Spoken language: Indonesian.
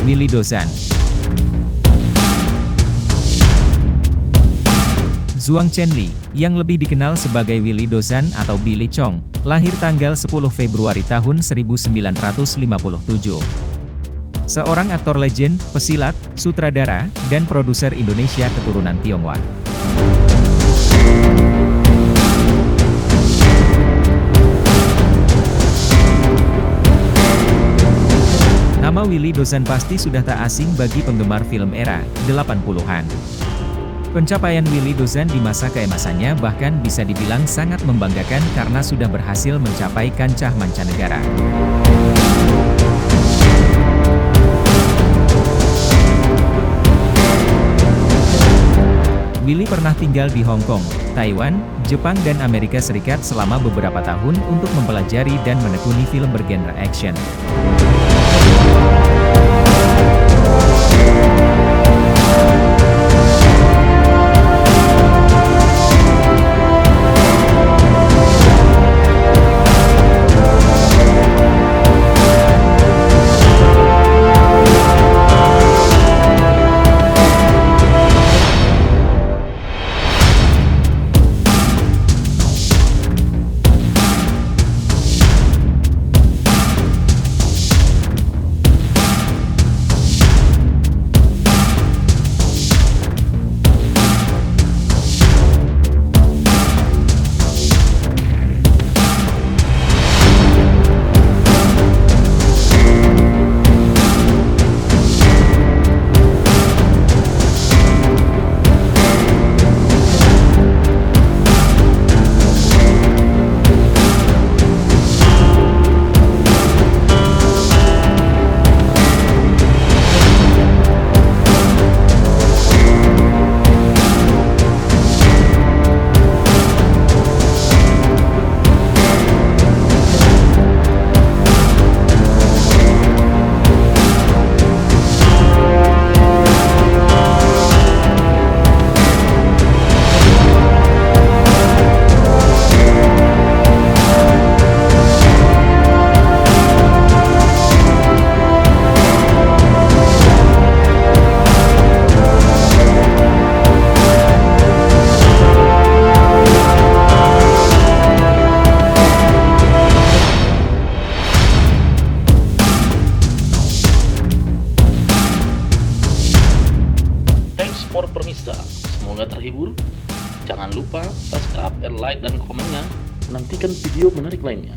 Willy Dozan. Zhuang Chenli, yang lebih dikenal sebagai Willy Dozan atau Billy Chong, lahir tanggal 10 Februari tahun 1957. Seorang aktor legend, pesilat, sutradara, dan produser Indonesia keturunan Tionghoa. Nama Willy Dozan pasti sudah tak asing bagi penggemar film era 80-an. Pencapaian Willy Dozan di masa keemasannya bahkan bisa dibilang sangat membanggakan karena sudah berhasil mencapai kancah mancanegara. Willy pernah tinggal di Hong Kong, Taiwan, Jepang dan Amerika Serikat selama beberapa tahun untuk mempelajari dan menekuni film bergenre action. For Permista, semoga terhibur. Jangan lupa subscribe, like, dan komennya. Nantikan video menarik lainnya.